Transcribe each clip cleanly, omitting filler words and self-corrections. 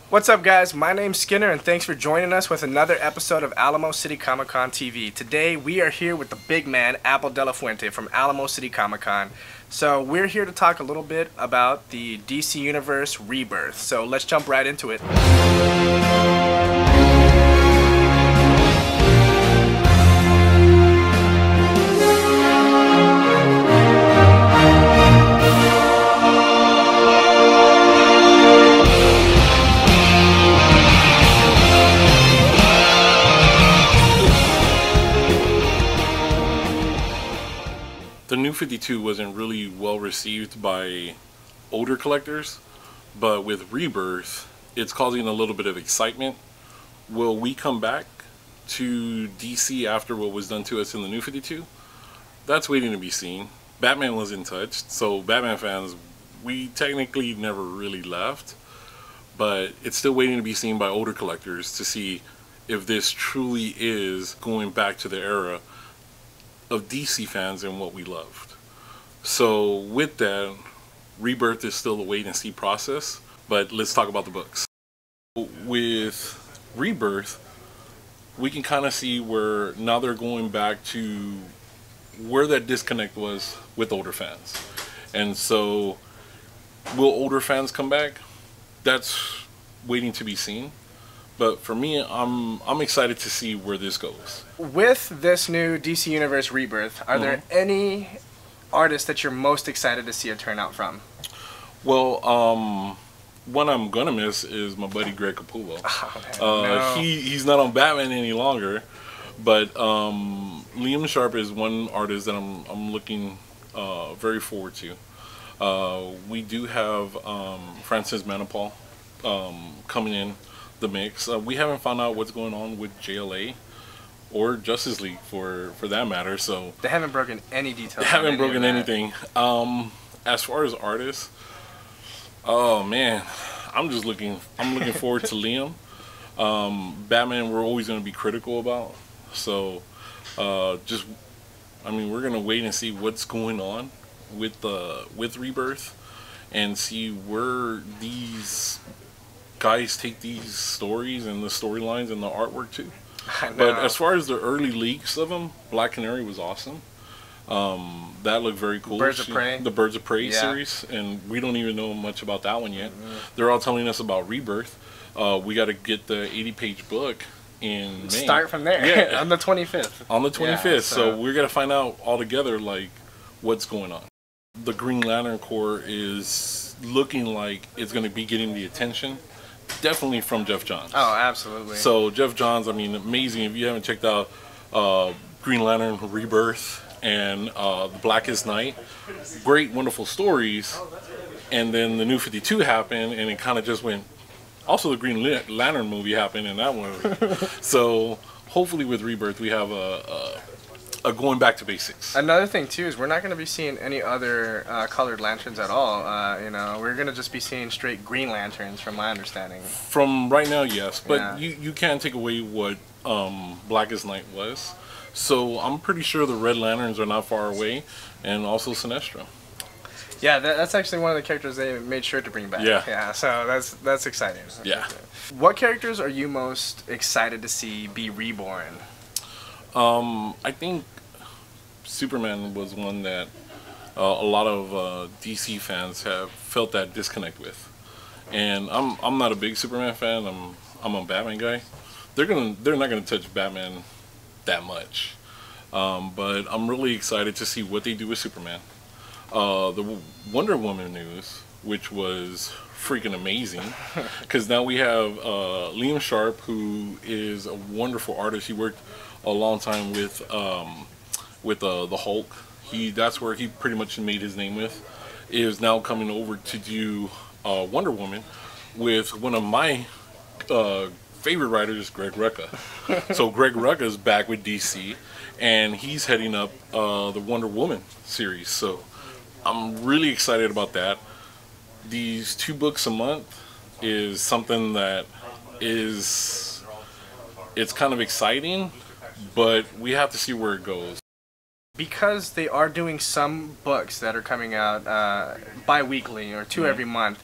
What's up, guys? My name's Skinner, and thanks for joining us with another episode of Alamo City Comic Con TV. Today, we are here with the big man, Apple De La Fuente from Alamo City Comic Con. So, we're here to talk a little bit about the DC Universe Rebirth. So, let's jump right into it. The New 52 wasn't really well received by older collectors, but with Rebirth, it's causing a little bit of excitement. Will we come back to DC after what was done to us in the New 52? That's waiting to be seen. Batman wasn't touched, so Batman fans, we technically never really left, but it's still waiting to be seen by older collectors to see if this truly is going back to the era of DC fans and what we loved. So with that, Rebirth is still a wait and see process, but let's talk about the books. With Rebirth, we can kind of see where now they're going back to where that disconnect was with older fans. And so will older fans come back? That's waiting to be seen. But for me, I'm excited to see where this goes. With this new DC Universe Rebirth, are there any artists that you're most excited to see a turnout from? Well, one I'm gonna miss is my buddy Greg Capullo. Oh, no. He's not on Batman any longer, but Liam Sharp is one artist that I'm looking very forward to. We do have Francis Manapul coming in the mix. We haven't found out what's going on with JLA or Justice League for that matter, so they haven't broken any details. They haven't broken anything. As far as artists, oh man, I'm looking forward to Liam. Batman we're always going to be critical about, so we're going to wait and see what's going on with Rebirth and see where these guys take these stories and the storylines and the artwork too. But as far as the early leaks of them, Black Canary was awesome. That looked very cool. The Birds of Prey series, and we don't even know much about that one yet. They're all telling us about Rebirth. We got to get the 80-page book in May. Start from there. On the 25th. On the 25th. Yeah, so we're gonna find out all together like what's going on. The Green Lantern Corps is looking like it's going to be getting the attention. Definitely from Jeff Johns. Oh, absolutely. So Jeff Johns, I mean, amazing. If you haven't checked out Green Lantern Rebirth and The Blackest Night, great, wonderful stories. And then the New 52 happened, and it kind of just went. Also, the Green Lantern movie happened, and that one. So hopefully, with Rebirth, we have a going back to basics. Another thing too is we're not going to be seeing any other colored lanterns at all. We're going to just be seeing straight green lanterns, from my understanding. From right now, yes, but you can't take away what Blackest Night was. So I'm pretty sure the Red Lanterns are not far away, and also Sinestro. Yeah, that's actually one of the characters they made sure to bring back. Yeah. So that's exciting. Yeah. What characters are you most excited to see be reborn? I think Superman was one that a lot of DC fans have felt that disconnect with, and I'm not a big Superman fan. I'm a Batman guy. They're not gonna touch Batman that much, but I'm really excited to see what they do with Superman. The Wonder Woman news, which was freaking amazing, because now we have Liam Sharp, who is a wonderful artist. He worked a long time with the Hulk. That's where he pretty much made his name with. Is now coming over to do Wonder Woman with one of my favorite writers, Greg Rucka. So Greg Rucka is back with DC, and he's heading up the Wonder Woman series. So I'm really excited about that. These 2 books a month is something that it's kind of exciting, but we have to see where it goes. because they are doing some books that are coming out bi-weekly or two every month,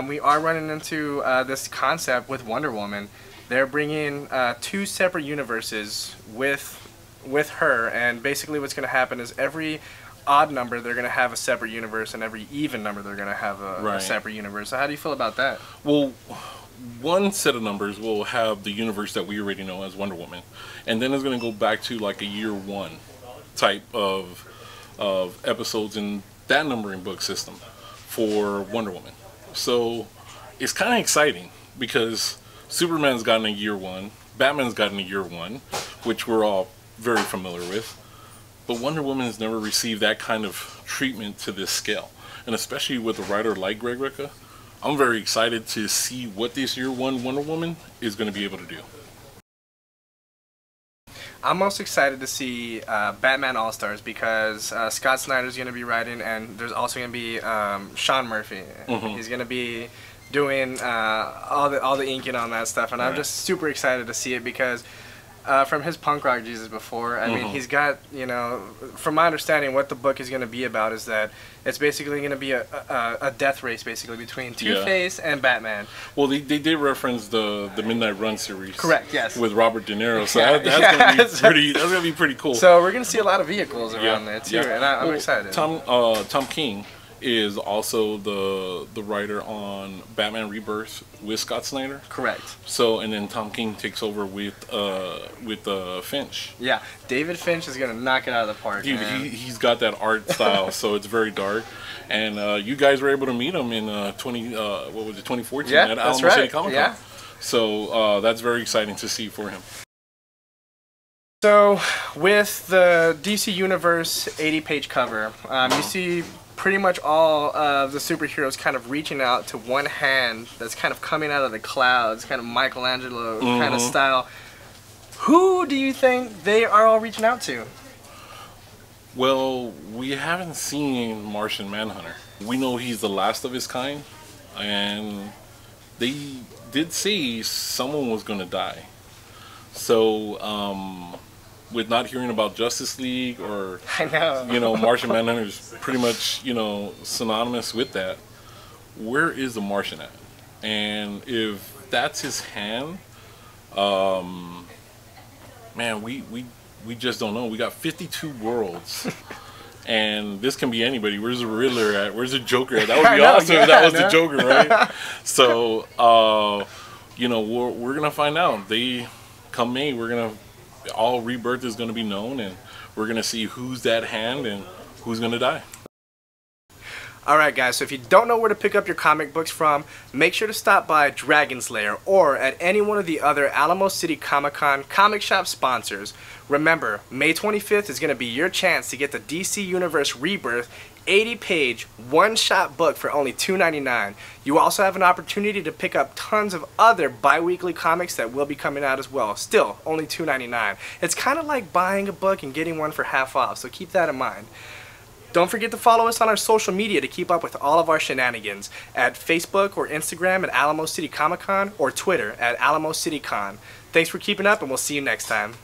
we are running into this concept with Wonder Woman. They're bringing two separate universes with her, and basically what's going to happen is every odd number they're going to have a separate universe, and every even number they're going to have a separate universe. So how do you feel about that? Well, one set of numbers will have the universe that we already know as Wonder Woman, and then it's going to go back to like a year one type of episodes in that numbering book system for Wonder Woman. So it's kind of exciting because Superman's gotten a year one, Batman's gotten a year one, which we're all very familiar with, but Wonder Woman has never received that kind of treatment to this scale, and especially with a writer like Greg Rucka, I'm very excited to see what this year one Wonder Woman is going to be able to do. I'm most excited to see Batman All-Stars because Scott Snyder's going to be writing, and there's also going to be Sean Murphy. He's going to be doing all the inking on that stuff, and I'm just super excited to see it because from his punk rock Jesus before, I mean, he's got, you know, from my understanding, what the book is going to be about is that it's basically going to be a death race, basically, between Two-Face and Batman. Well, they did reference the Midnight Run series. Correct, yes. With Robert De Niro, so that's going to be pretty cool. So we're going to see a lot of vehicles around there, too, and I'm excited. Tom King is also the writer on Batman Rebirth with Scott Snyder. Correct. So, and then Tom King takes over with Finch. Yeah, David Finch is gonna knock it out of the park. Dude, he's got that art style, so it's very dark. And you guys were able to meet him in 2014 at Alamo City Comic Con. Yeah. So that's very exciting to see for him. So with the DC Universe 80-page cover, you see pretty much all of the superheroes kind of reaching out to one hand that's kind of coming out of the clouds, kind of Michelangelo kind of style. Who do you think they are all reaching out to? Well, we haven't seen Martian Manhunter. We know he's the last of his kind, and they did say someone was going to die. So, with not hearing about Justice League or, you know, Martian Manhunter is pretty much, you know, synonymous with that. Where is the Martian at? And if that's his hand, man, we just don't know. We got 52 worlds, and this can be anybody. Where's the Riddler at? Where's the Joker at? That would be awesome if that was the Joker, right? So, you know, we're gonna find out. Come May, all Rebirth is going to be known, and we're going to see who's that hand and who's going to die. Alright guys, so if you don't know where to pick up your comic books from, make sure to stop by Dragon's Lair or at any one of the other Alamo City Comic Con comic shop sponsors. Remember, May 25th is going to be your chance to get the DC Universe Rebirth 80-page one-shot book for only $2.99. You also have an opportunity to pick up tons of other bi-weekly comics that will be coming out as well. Still, only $2.99. It's kind of like buying a book and getting one for half off, so keep that in mind. Don't forget to follow us on our social media to keep up with all of our shenanigans at Facebook or Instagram at Alamo City Comic Con or Twitter at Alamo City Con. Thanks for keeping up, and we'll see you next time.